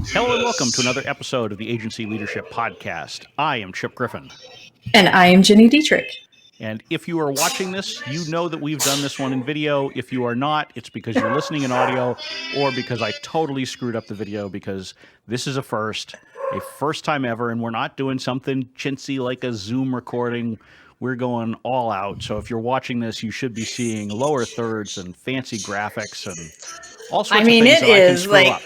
Hello and welcome to another episode of the Agency Leadership Podcast. I am Chip Griffin. And I am Gini Dietrich. And if you are watching this, you know that we've done this one in video. If you are not, it's because you're listening in audio or because I totally screwed up the video, because this is a first time ever, and we're not doing something chintzy like a Zoom recording. We're going all out. So if you're watching this, you should be seeing lower thirds and fancy graphics and all sorts of things that I can screw up.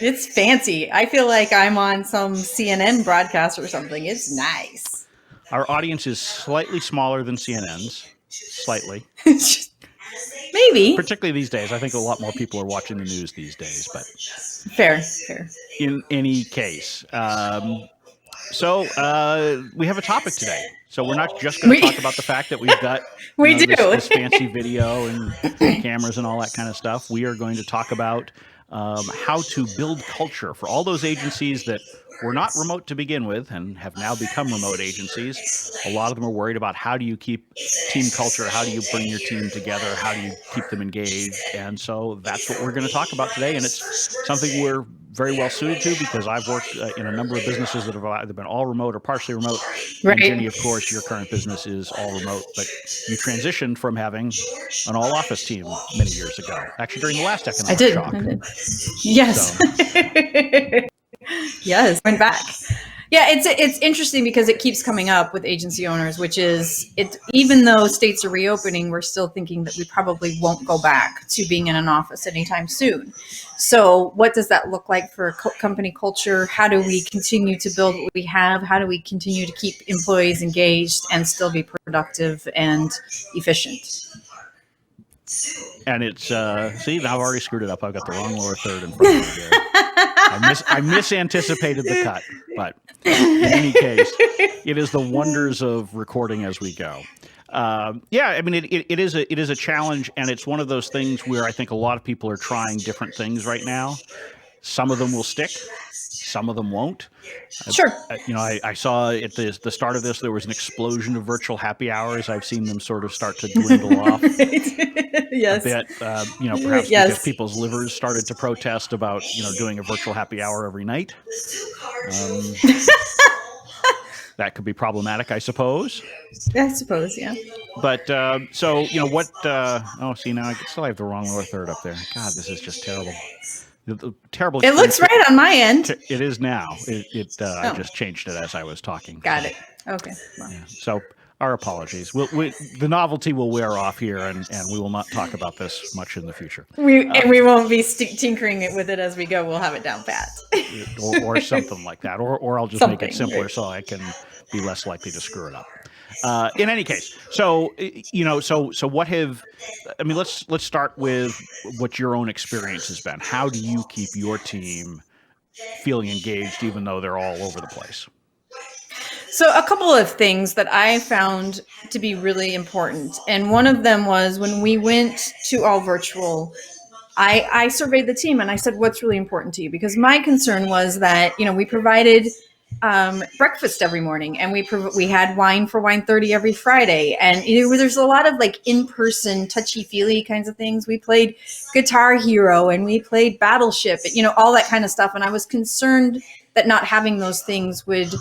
It's fancy. I feel like I'm on some CNN broadcast or something. It's nice. Our audience is slightly smaller than CNN's. Slightly. Maybe. Particularly these days. I think a lot more people are watching the news these days. But Fair. In any case. So we have a topic today. So we're not just going to talk about the fact that we've got this fancy video and cameras and all that kind of stuff. We are going to talk about how to build culture for all those agencies that were not remote to begin with and have now become remote agencies. A lot of them are worried about how do you keep team culture, how do you bring your team together, how do you keep them engaged, and so that's what we're going to talk about today, and it's something we're very well suited to because I've worked in a number of businesses that have either been all remote or partially remote. Right. And Jenny, of course, your current business is all remote, but you transitioned from having an all-office team many years ago, actually during the last economic shock. I did. Yes. So. Yes, went back. Yeah, it's interesting because it keeps coming up with agency owners, which is even though states are reopening, we're still thinking that we probably won't go back to being in an office anytime soon. So what does that look like for company culture? How do we continue to build what we have? How do we continue to keep employees engaged and still be productive and efficient? And it's, see, I've already screwed it up. I've got the wrong lower third in front of me there. I misanticipated the cut, but in any case, it is the wonders of recording as we go. Yeah, I mean, it is a challenge, and it's one of those things where I think a lot of people are trying different things right now. Some of them will stick, some of them won't. Sure. I saw at the start of this, there was an explosion of virtual happy hours. I've seen them sort of start to dwindle off yes. a bit, perhaps because people's livers started to protest about, doing a virtual happy hour every night. That could be problematic, I suppose. I suppose, yeah. But, what, see, now I still have the wrong lower third up there. God, this is just terrible. Terrible. It looks right on my end. It is now. I just changed it as I was talking. Got it. Okay. Well. Yeah. So our apologies. The novelty will wear off here, and we will not talk about this much in the future. We won't be tinkering with it as we go. We'll have it down pat. or something like that. Or I'll just make it simpler so I can be less likely to screw it up. In any case, so what let's start with what your own experience has been. How do you keep your team feeling engaged even though they're all over the place? So a couple of things that I found to be really important. And one of them was when we went to all virtual, I surveyed the team and I said, what's really important to you? Because my concern was that, we provided breakfast every morning, and we had wine for Wine30 every Friday, and there's a lot of like in-person touchy-feely kinds of things. We played Guitar Hero and we played Battleship, all that kind of stuff, and I was concerned that not having those things would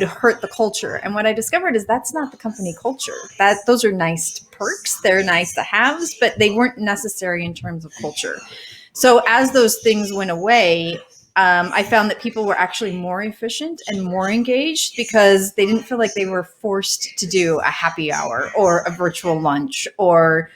hurt the culture. And what I discovered is that's not the company culture. Those are nice perks, they're nice to haves, but they weren't necessary in terms of culture. So as those things went away, I found that people were actually more efficient and more engaged because they didn't feel like they were forced to do a happy hour or a virtual lunch or,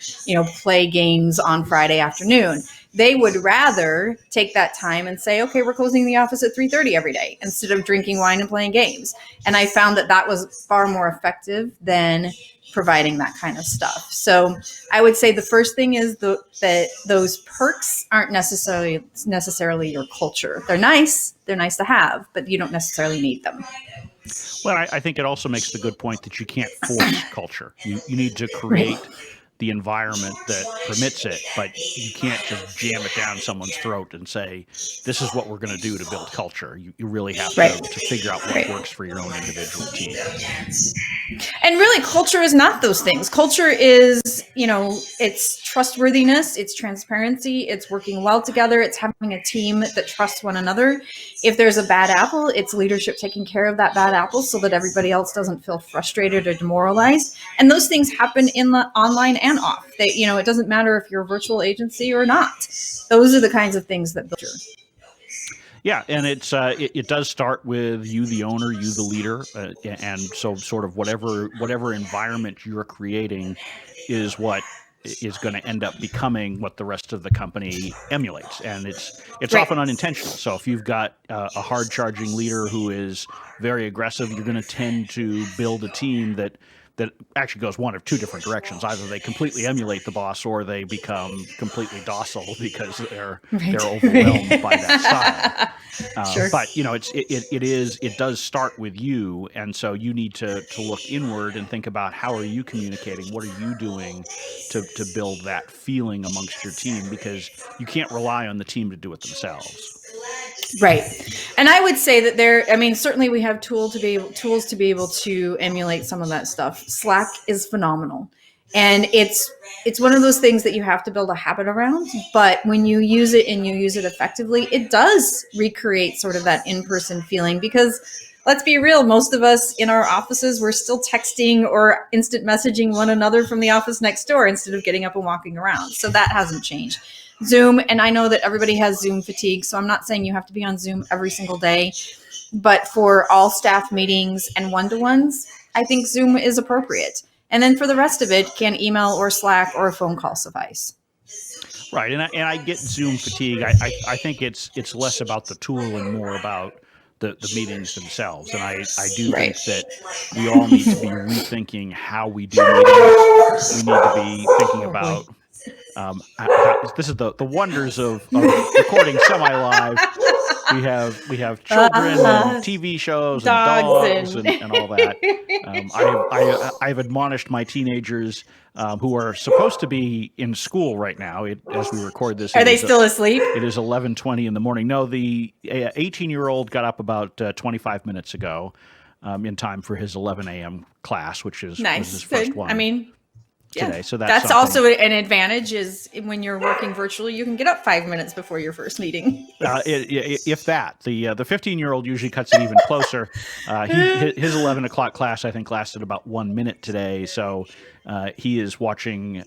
play games on Friday afternoon. They would rather take that time and say, okay, we're closing the office at 3:30 every day instead of drinking wine and playing games. And I found that was far more effective than providing that kind of stuff. So I would say the first thing is that those perks aren't necessarily your culture. They're nice to have, but you don't necessarily need them. Well, I think it also makes the good point that you can't force culture. You need to create the environment that permits it, but you can't just jam it down someone's throat and say, this is what we're going to do to build culture. You really have to figure out what works for your own individual team. And really, culture is not those things. Culture is, it's trustworthiness, it's transparency, it's working well together, it's having a team that trusts one another. If there's a bad apple, it's leadership taking care of that bad apple so that everybody else doesn't feel frustrated or demoralized. And those things happen in the online and off. It doesn't matter if you're a virtual agency or not. Those are the kinds of things that build your. Yeah, and it does start with you, the owner, you, the leader, and so sort of whatever environment you're creating is what is going to end up becoming what the rest of the company emulates, and it's often unintentional. So if you've got a hard-charging leader who is very aggressive, you're going to tend to build a team that actually goes one of two different directions. Either they completely emulate the boss, or they become completely docile because they're overwhelmed by that style. Sure. But it does start with you, and so you need to look inward and think about how are you communicating, what are you doing to build that feeling amongst your team, because you can't rely on the team to do it themselves. Right. And I would say that certainly we have tools to be able to emulate some of that stuff. Slack is phenomenal. And it's one of those things that you have to build a habit around. But when you use it and you use it effectively, it does recreate sort of that in-person feeling, because let's be real, most of us in our offices, we're still texting or instant messaging one another from the office next door instead of getting up and walking around. So that hasn't changed. Zoom, and I know that everybody has Zoom fatigue, so I'm not saying you have to be on Zoom every single day, but for all staff meetings and one-to-ones, I think Zoom is appropriate. And then for the rest of it, can email or Slack or a phone call suffice? Right, and I get Zoom fatigue. I think it's less about the tool and more about the meetings themselves. And I do think that we all need to be rethinking how we do meetings. We need to be thinking about this is the wonders of recording semi-live. We have children and TV shows and dogs and all that. I've admonished my teenagers who are supposed to be in school right now. As we record this, are they still asleep? It is 11:20 in the morning. No, the 18-year-old got up about 25 minutes ago, in time for his 11 a.m. class, which was his first one. Today. So that's also an advantage, is when you're working virtually, you can get up 5 minutes before your first meeting. If that. The 15-year-old usually cuts it even closer. His 11 o'clock class, I think, lasted about 1 minute today. So he is watching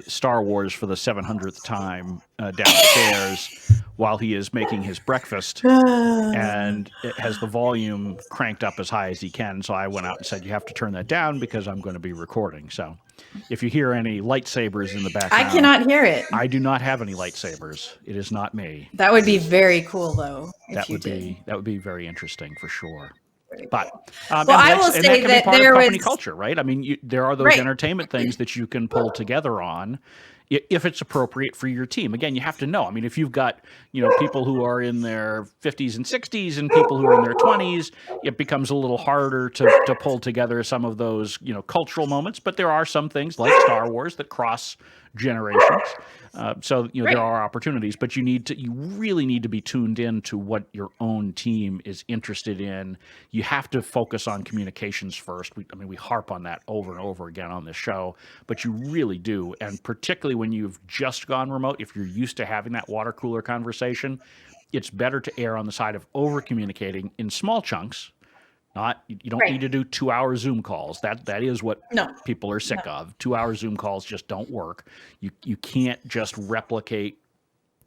Star Wars for the 700th time downstairs while he is making his breakfast, and it has the volume cranked up as high as he can. So I went out and said, you have to turn that down because I'm going to be recording. So if you hear any lightsabers in the background, I cannot hear it. I do not have any lightsabers. It is not me. That would be very cool, though. That would be very interesting for sure. But I will say that there was company culture, right? I mean, there are those entertainment things that you can pull together on, if it's appropriate for your team. Again, you have to know. I mean, if you've got people who are in their 50s and 60s and people who are in their 20s, it becomes a little harder to pull together some of those cultural moments. But there are some things like Star Wars that cross generations. So there are opportunities, but you really need to be tuned in to what your own team is interested in. You have to focus on communications first. We harp on that over and over again on this show, but you really do. And particularly when you've just gone remote, if you're used to having that water cooler conversation, it's better to err on the side of over communicating in small chunks. You don't need to do 2-hour Zoom calls. That is what people are sick of. 2-hour Zoom calls just don't work. You can't just replicate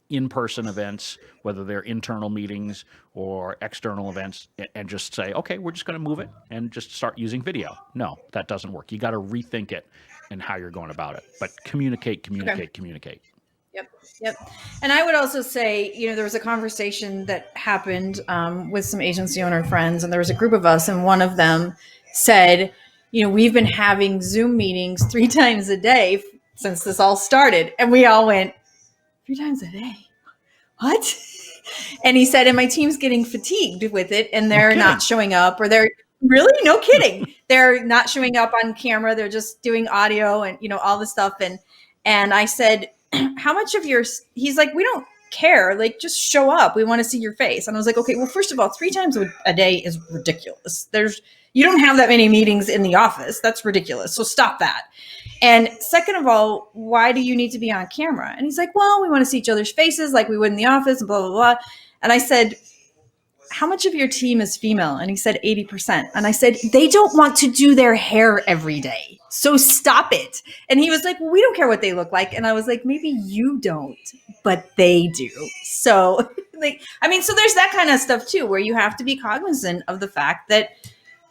in-person events, whether they're internal meetings or external events, and just say, okay, we're just going to move it and just start using video. No, that doesn't work. You got to rethink it and how you're going about it. But communicate. Yep. And I would also say, there was a conversation that happened with some agency owner friends, and there was a group of us, and one of them said, we've been having Zoom meetings 3 times a day since this all started. And we all went, 3 times a day? What? And he said, and my team's getting fatigued with it, and they're not showing up, or they're Really? No kidding. They're not showing up on camera. They're just doing audio and, all this stuff. And I said, how much of he's like, we don't care. Like, just show up. We want to see your face. And I was like, okay, well, first of all, 3 times a day is ridiculous. You don't have that many meetings in the office. That's ridiculous. So stop that. And second of all, why do you need to be on camera? And he's like, well, we want to see each other's faces like we would in the office and blah, blah, blah. And I said, how much of your team is female? And he said 80%. And I said, they don't want to do their hair every day. So stop it. And he was like, well, we don't care what they look like. And I was like, maybe you don't, but they do. So so there's that kind of stuff too, where you have to be cognizant of the fact that,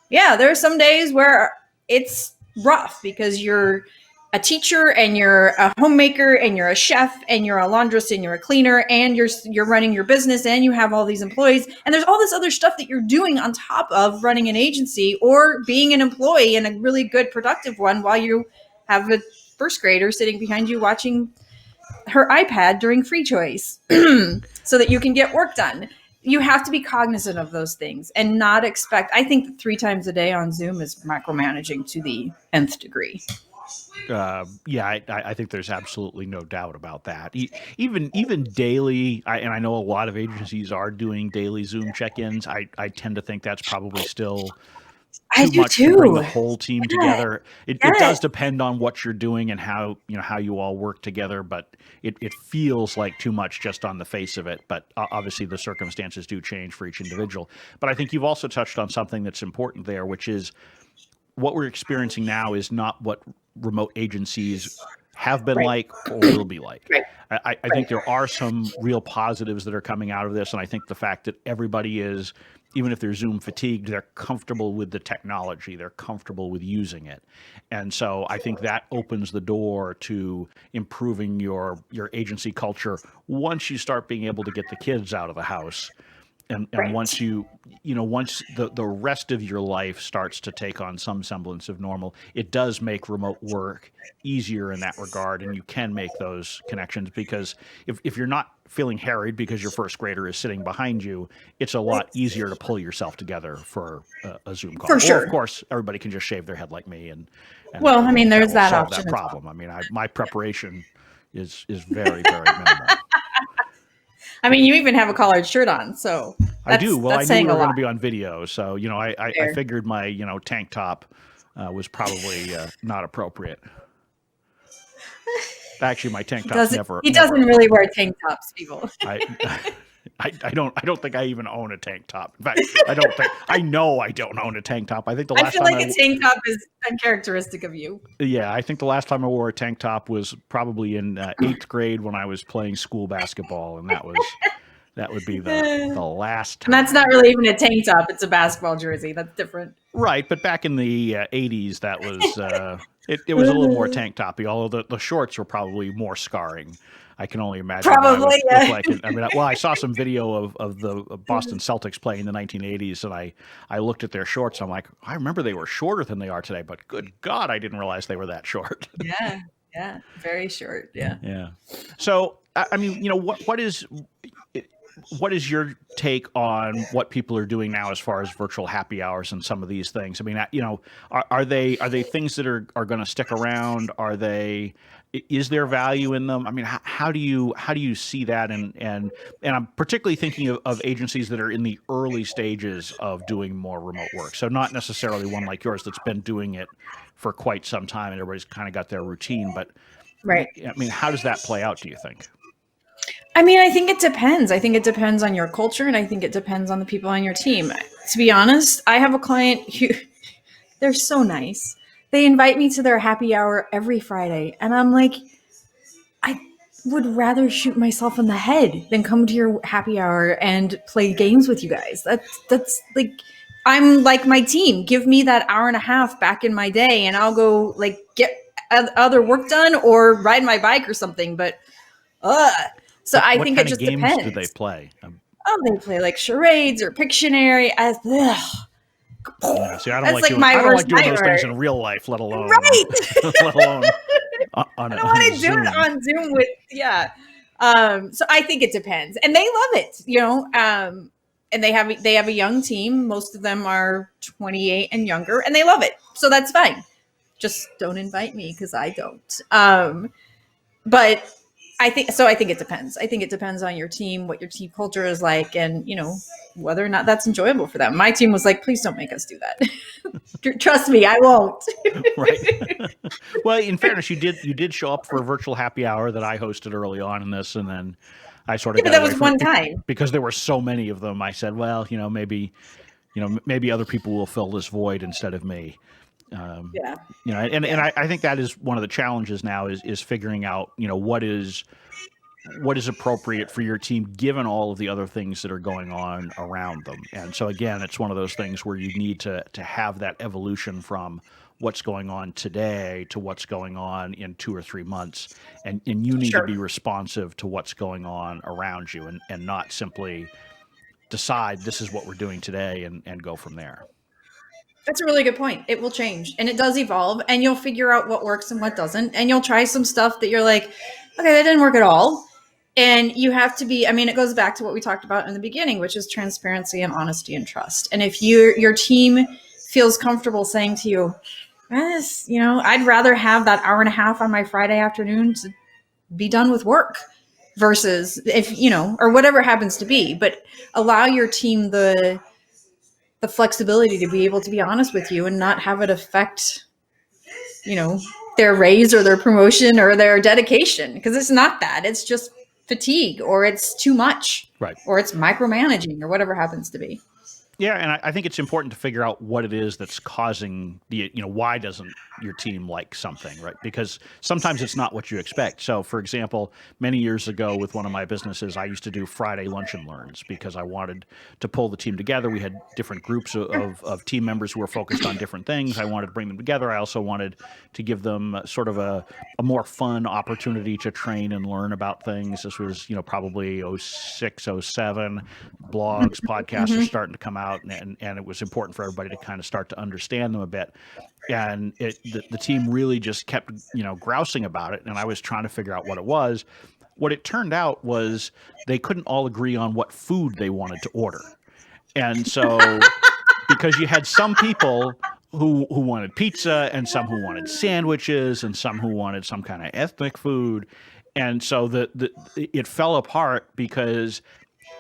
yeah, there are some days where it's rough because you're a teacher and you're a homemaker and you're a chef and you're a laundress and you're a cleaner and you're running your business and you have all these employees and there's all this other stuff that you're doing on top of running an agency or being an employee and a really good productive one while you have a first grader sitting behind you watching her iPad during free choice so that you can get work done. You have to be cognizant of those things and not expect. I think that 3 times a day on Zoom is micromanaging to the nth degree. I think there's absolutely no doubt about that. Even daily, and I know a lot of agencies are doing daily Zoom check-ins. I tend to think that's probably still too much to bring the whole team together. It does depend on what you're doing and how you all work together, but it feels like too much just on the face of it. But obviously the circumstances do change for each individual. But I think you've also touched on something that's important there, which is what we're experiencing now is not what remote agencies have been like or will be like. I think there are some real positives that are coming out of this. And I think the fact that everybody is, even if they're Zoom fatigued, they're comfortable with the technology. They're comfortable with using it. And so I think that opens the door to improving your agency culture once you start being able to get the kids out of the house. And once once the rest of your life starts to take on some semblance of normal, it does make remote work easier in that regard. And you can make those connections because if you're not feeling harried because your first grader is sitting behind you, it's a lot easier to pull yourself together for a Zoom call. For sure. Or of course, everybody can just shave their head like me. There's that option. That problem. I mean, my preparation is very, very minimal. I mean, you even have a collared shirt on, so I do. Well, I knew we were going to be on video, so I figured my tank top was probably not appropriate. Actually, my tank top never. He doesn't really wear tank tops, people. I don't think I even own a tank top. In fact, I know I don't own a tank top. I think the last time I feel like a tank top is uncharacteristic of you. Yeah, I think the last time I wore a tank top was probably in 8th grade when I was playing school basketball, and that would be the last time. And that's not really even a tank top; it's a basketball jersey. That's different. Right, but back in the 80s, that was it was a little more tank toppy. Although the shorts were probably more scarring. I can only imagine. Probably, yeah. I saw some video of the Boston Celtics playing in the 1980s, and I looked at their shorts. I'm like, I remember they were shorter than they are today, but good God, I didn't realize they were that short. Yeah, very short. Yeah. So, I mean, what is your take on what people are doing now as far as virtual happy hours and some of these things? I mean, are they things that are going to stick around? Is there value in them? I mean, how do you see that? And I'm particularly thinking of agencies that are in the early stages of doing more remote work. So not necessarily one like yours that's been doing it for quite some time and everybody's kind of got their routine. But right. I mean, how does that play out, do you think? I mean, I think it depends. I think it depends on your culture, and I think it depends on the people on your team. To be honest, I have a client who, they're so nice. They invite me to their happy hour every Friday, and I'm like, I would rather shoot myself in the head than come to your happy hour and play games with you guys. That's like, I'm like my team. Give me that hour and a half back in my day, and I'll go like get other work done or ride my bike or something. But so I think it just depends. What games do they play? They play like charades or Pictionary. Yeah, see, I don't like doing those things in real life, let alone let alone on I don't want to do it on Zoom with So I think it depends, and they love it. and they have a young team. Most of them are 28 and younger, and they love it. So that's fine. Just don't invite me because I don't. But I think it depends. I think it depends on your team, what your team culture is like, and whether or not that's enjoyable for them. My team was like, please don't make us do that. Trust me, I won't. Right. Well, in fairness, you did show up for a virtual happy hour that I hosted early on in this, and then I sort of but that was one time because there were so many of them. I said, well, maybe other people will fill this void instead of me. Yeah. And I think that is one of the challenges now is figuring out, what is appropriate for your team given all of the other things that are going on around them. And so again, it's one of those things where you need to have that evolution from what's going on today to what's going on in 2 or 3 months. And you need to be responsive to what's going on around you and not simply decide this is what we're doing today and go from there. That's a really good point. It will change and it does evolve, and you'll figure out what works and what doesn't. And you'll try some stuff that you're like, okay, that didn't work at all. And you have to be, it goes back to what we talked about in the beginning, which is transparency and honesty and trust. And if your team feels comfortable saying to you, I'd rather have that hour and a half on my Friday afternoon to be done with work versus if, or whatever it happens to be, but allow your team the flexibility to be able to be honest with you and not have it affect, their raise or their promotion or their dedication. Because it's not that. It's just fatigue, or it's too much, right? Or it's micromanaging, or whatever happens to be. Yeah, and I think it's important to figure out what it is that's causing why doesn't your team like something, right? Because sometimes it's not what you expect. So, for example, many years ago with one of my businesses, I used to do Friday lunch and learns because I wanted to pull the team together. We had different groups of team members who were focused on different things. I wanted to bring them together. I also wanted to give them sort of a more fun opportunity to train and learn about things. This was, probably 06, 07. Blogs, podcasts are starting to come out. And it was important for everybody to kind of start to understand them a bit. And the team really just kept, grousing about it. And I was trying to figure out what it was. What it turned out was they couldn't all agree on what food they wanted to order. And so because you had some people who wanted pizza and some who wanted sandwiches and some who wanted some kind of ethnic food. And so it fell apart because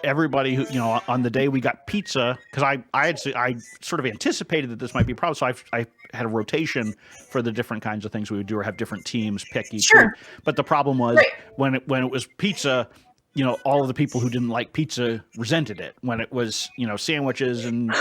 everybody who, on the day we got pizza, because I sort of anticipated that this might be a problem. So I had a rotation for the different kinds of things we would do, or have different teams pick each week. But the problem was when it was pizza, all of the people who didn't like pizza resented it. When it was, sandwiches and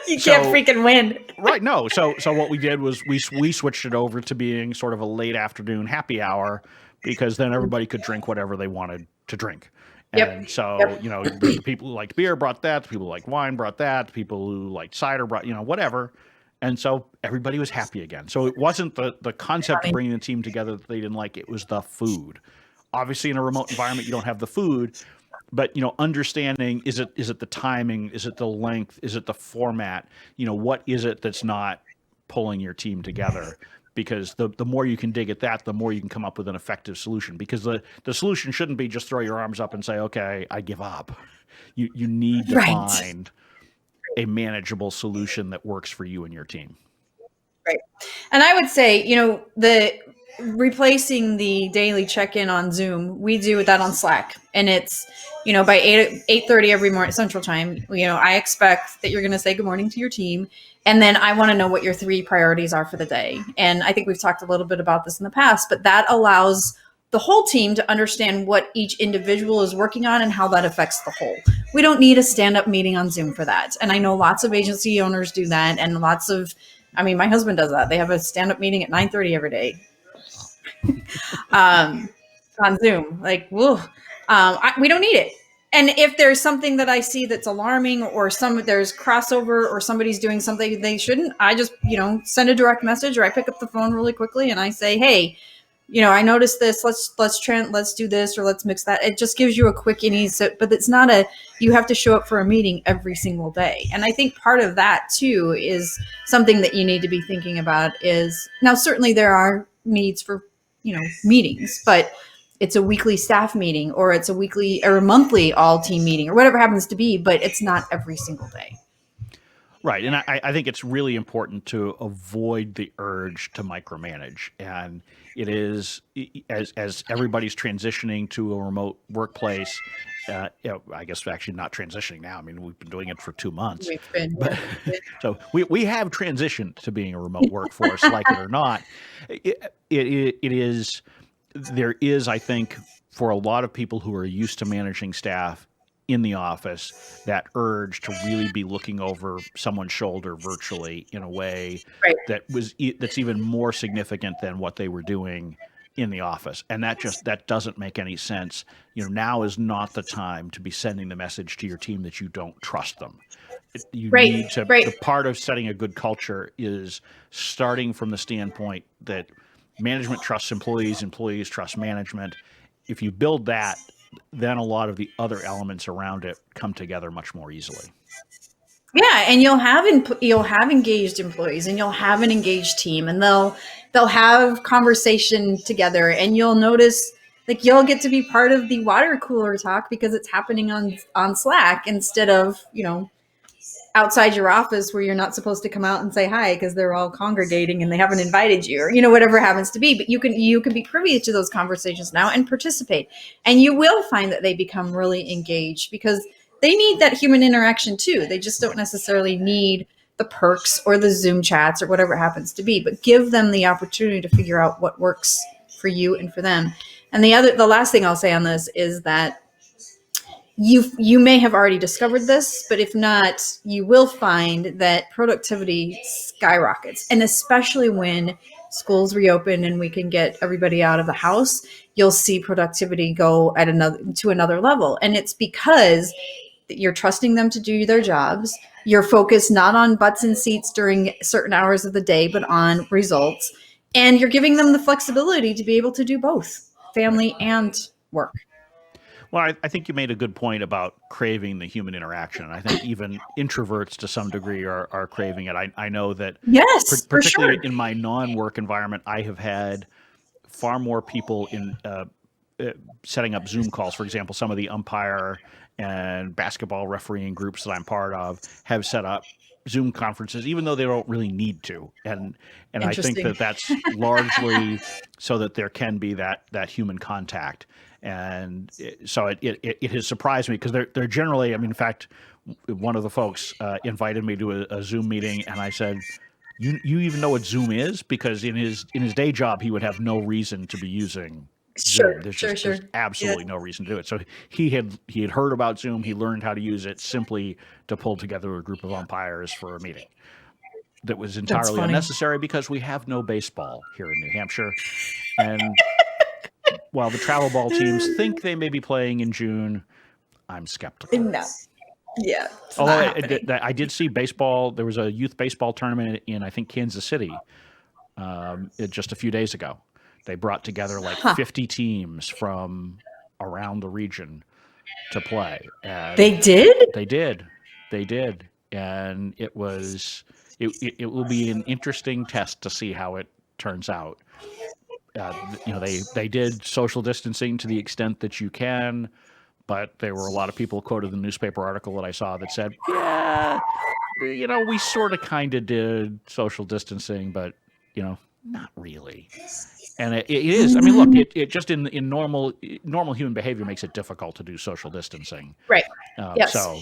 you can't freaking win. Right. No. So what we did was we switched it over to being sort of a late afternoon happy hour, because then everybody could drink whatever they wanted to drink. And so, the people who liked beer brought that, the people who liked wine brought that, the people who liked cider brought, whatever. And so everybody was happy again. So it wasn't the concept of bringing the team together that they didn't like. It was the food. Obviously, in a remote environment, you don't have the food. But, understanding, is it the timing? Is it the length? Is it the format? What is it that's not pulling your team together? Because the more you can dig at that, the more you can come up with an effective solution. Because the solution shouldn't be just throw your arms up and say, okay, I give up. You need to find a manageable solution that works for you and your team. Right. And I would say, the replacing the daily check-in on Zoom, we do that on Slack. And it's, by 8:30 every morning Central Time, I expect that you're going to say good morning to your team. And then I want to know what your 3 priorities are for the day. And I think we've talked a little bit about this in the past, but that allows the whole team to understand what each individual is working on and how that affects the whole. We don't need a stand-up meeting on Zoom for that. And I know lots of agency owners do that. And my husband does that. They have a stand-up meeting at 9:30 every day on Zoom. Like, whoa. We don't need it. And if there's something that I see that's alarming, or there's crossover, or somebody's doing something they shouldn't, I just, send a direct message, or I pick up the phone really quickly and I say, hey, I noticed this, let's do this, or let's mix that. It just gives you a quick and easy, but it's not you have to show up for a meeting every single day. And I think part of that too is something that you need to be thinking about is, now certainly there are needs for, meetings, but it's a weekly staff meeting, or it's a weekly or a monthly all team meeting, or whatever happens to be, but it's not every single day. Right. And I think it's really important to avoid the urge to micromanage. And it is, as everybody's transitioning to a remote workplace, I guess actually not transitioning now. I mean, we've been doing it for 2 months. So we have transitioned to being a remote workforce, like it or not. There is, I think, for a lot of people who are used to managing staff in the office, that urge to really be looking over someone's shoulder virtually in a way that's even more significant than what they were doing in the office. And that doesn't make any sense. Now is not the time to be sending the message to your team that you don't trust them. You need to, the part of setting a good culture is starting from the standpoint that management trusts employees, employees trust management. If you build that, then a lot of the other elements around it come together much more easily. Yeah, and you'll have engaged employees, and you'll have an engaged team, and they'll have conversation together, and you'll notice, like, you'll get to be part of the water cooler talk because it's happening on Slack instead of outside your office where you're not supposed to come out and say hi because they're all congregating and they haven't invited you, or whatever happens to be. But you can be privy to those conversations now and participate, and you will find that they become really engaged because they need that human interaction too. They just don't necessarily need the perks or the Zoom chats or whatever it happens to be, but give them the opportunity to figure out what works for you and for them. And the last thing I'll say on this is that you may have already discovered this, but if not, you will find that productivity skyrockets. And especially when schools reopen and we can get everybody out of the house, you'll see productivity go to another level. And it's because you're trusting them to do their jobs. You're focused not on butts and seats during certain hours of the day, but on results. And you're giving them the flexibility to be able to do both family and work. Well, I think you made a good point about craving the human interaction. And I think even introverts to some degree are craving it. I know that, yes, particularly for sure. in my non-work environment, I have had far more people in setting up Zoom calls. For example, some of the umpire and basketball refereeing groups that I'm part of have set up Zoom conferences, even though they don't really need to. And I think that's largely so that there can be that human contact. And so it has surprised me because they're generally, in fact, one of the folks invited me to a Zoom meeting, and I said, you even know what Zoom is? Because in his day job, he would have no reason to be using Zoom. There's absolutely no reason to do it. So he had heard about Zoom. He learned how to use it simply to pull together a group of umpires for a meeting. That was entirely unnecessary because we have no baseball here in New Hampshire. And while the travel ball teams think they may be playing in June, I'm skeptical. No. Yeah. Although I did see baseball. There was a youth baseball tournament in, I think, Kansas City just a few days ago. They brought together 50 teams from around the region to play. And they did? They did. And it will be an interesting test to see how it turns out. They did social distancing to the extent that you can, but there were a lot of people quoted in the newspaper article that I saw that said, yeah, we sort of kind of did social distancing, but, not really. And it is. Look, it just in normal human behavior makes it difficult to do social distancing. Right. Yes. So,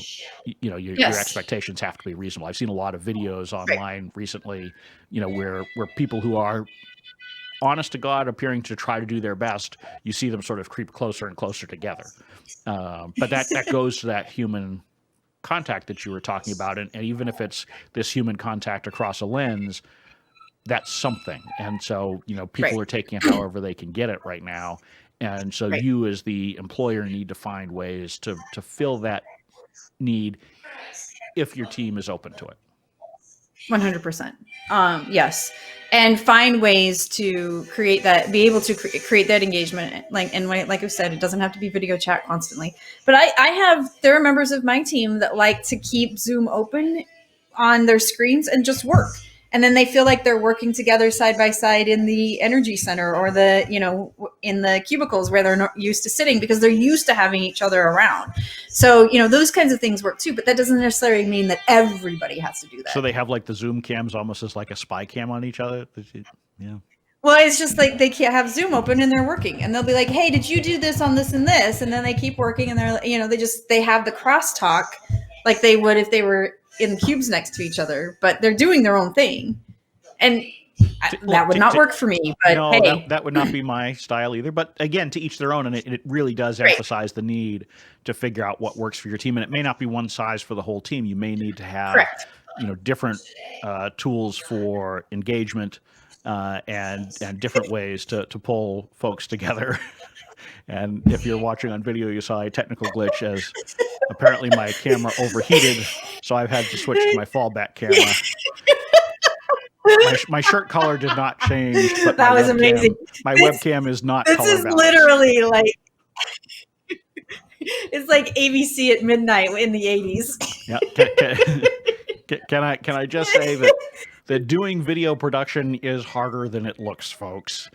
your expectations have to be reasonable. I've seen a lot of videos online recently, where people who are honest to God appearing to try to do their best, you see them sort of creep closer and closer together. But that goes to that human contact that you were talking about. And even if it's this human contact across a lens, that's something. And so, people are taking it however they can get it right now. And so you as the employer need to find ways to fill that need if your team is open to it. 100%. Yes. And find ways to create that, be able to create that engagement. Like I said, it doesn't have to be video chat constantly, but there are members of my team that like to keep Zoom open on their screens and just work. And then they feel like they're working together side by side in the energy center or in the cubicles where they're not used to sitting because they're used to having each other around. So, those kinds of things work too, but that doesn't necessarily mean that everybody has to do that. So they have like the Zoom cams almost as like a spy cam on each other. Yeah. Well, it's just like they can't have Zoom open and they're working and they'll be like, hey, did you do this on this and this? And then they keep working and they're, they have the crosstalk like they would if they were in cubes next to each other, but they're doing their own thing. And that would not work for me, but no, hey. that would not be my style either. But again, to each their own. And it really does emphasize the need to figure out what works for your team. And it may not be one size for the whole team. You may need to have, different tools for engagement and different ways to pull folks together. And if you're watching on video, you saw a technical glitch as apparently my camera overheated. So I've had to switch to my fallback camera. My shirt color did not change. But that was amazing. My webcam is not color balanced. This is literally like, it's like ABC at midnight in the 80s. Yeah. Can I just say that doing video production is harder than it looks, folks.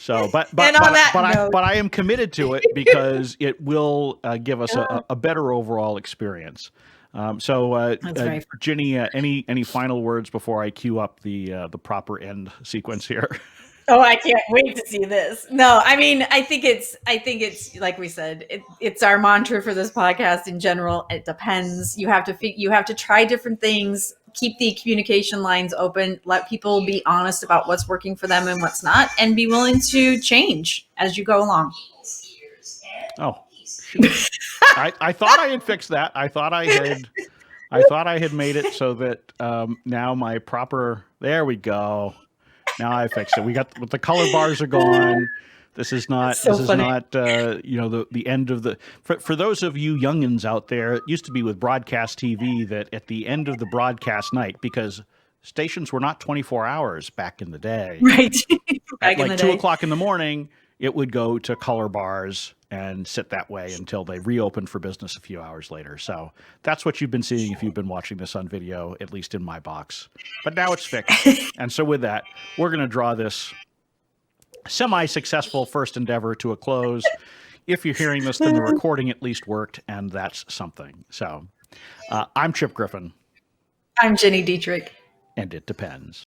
But I am committed to it because it will give us a better overall experience. Gini, any final words before I cue up the proper end sequence here? Oh, I can't wait to see this. No, I mean, I think it's like we said, it's our mantra for this podcast in general. It depends. You have to try different things, keep the communication lines open, let people be honest about what's working for them and what's not, and be willing to change as you go along. Oh, shoot. I thought I had fixed that. I thought I had made it so that now my proper, there we go. Now I fixed it. The color bars are gone. This is not the end of the, for those of you youngins out there, it used to be with broadcast TV that at the end of the broadcast night, because stations were not 24 hours back in the day. Right. At like 2 o'clock in the morning, it would go to color bars and sit that way until they reopened for business a few hours later. So that's what you've been seeing if you've been watching this on video, at least in my box. But now it's fixed. And so with that, we're going to draw this semi-successful first endeavor to a close. If you're hearing this, then the recording at least worked, and that's something. So I'm Chip Griffin. I'm Gini Dietrich. And it depends.